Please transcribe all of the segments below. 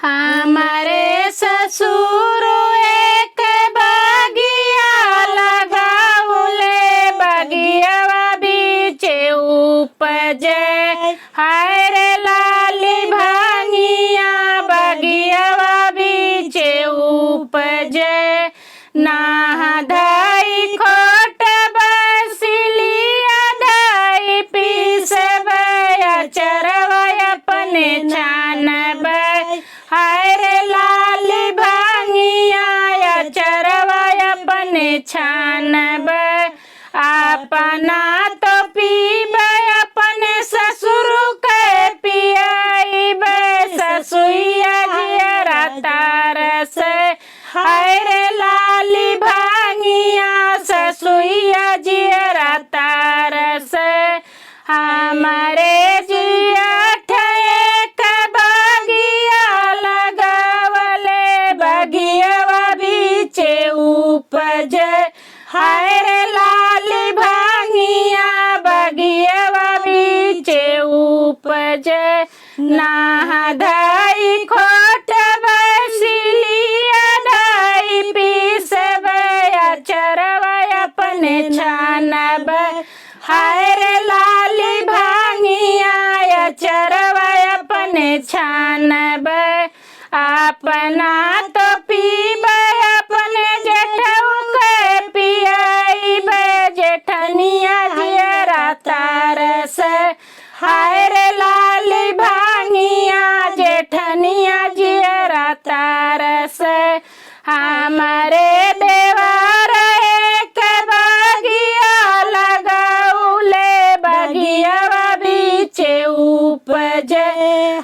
हमारे ससुर एक बगिया लगाउले, बगियावा बीचे उपजे हाय रे लाली भांगिया, बगियावा बीचे उपजे ना धाई खोट बसिलिया धाई पीसबया चरवय अपने छानबय हाय रे लाली भांगिया, चरवय अपने छानबय अपना तो पीबय अपने ससुर के पियाइबय, ससुइया जियरा तारस हाय रे लाली भांगिया, ससुइया जियरा तारस हमारे जियठ एक बगिया लगावले, बगियावा बीचे उपजे हाय रे लाली भांगिया, बगियावा बीचे उपजे ना धाई खोट बसिलिया धाई पीसबया चरवय अपने छानबय हाय रे लाली भांगिया, चरवय अपने छानबय अपना तो पीबय अपने जेठऊ के पियाइबय, जेठनिया जियरा तारस हाय रे लाली भांगिया, जेठनिया जियरा तारस हमारे देवर एक बगिया लगाउले, बगियावा बीचे उपजे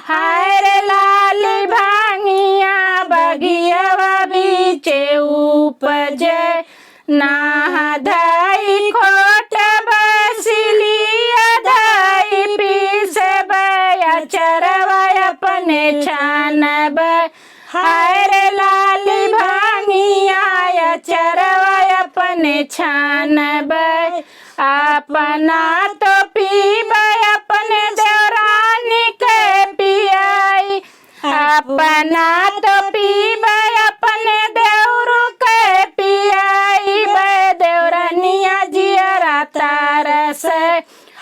हाय रे लाली भांगिया, बगियावा बीचे उपजे ना धाई खोट बसिलिया धाई पीसबया चरवय अपने छानबय हाय रे लाली भांगिया, चरवय अपने छानबय अपना तो पीबय अपने देवरानी के पियाई, अपना तो पीबय अपने देवरु के पियाई, देवरानिया जियरा तारस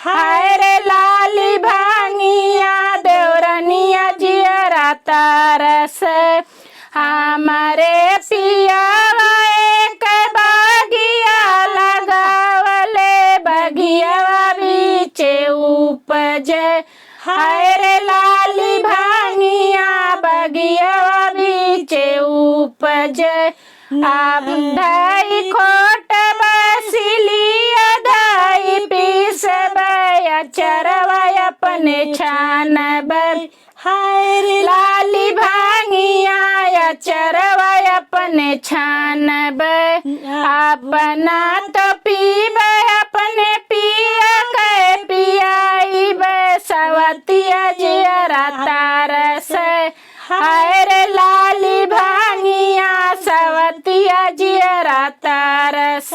हाय रे लाली भांगिया, देवरानिया जियरा तारस हमारे पियावा एक बगिया लगावले, बगियावा बीचे उपजे हाय रे लाली भांगिया, बगियावा बीचे उपजे अब धाई खोट बसिलिया धाई पीसबया चरवय अपने छानबय हाय रे लाली भांगिया, चरवय अपने छानबय अपना तो पीबय अपने पिया के पियाइबय, सवतिया जियरा तारस हाय रे लाली भांगिया, सवतिया जियरा तारस।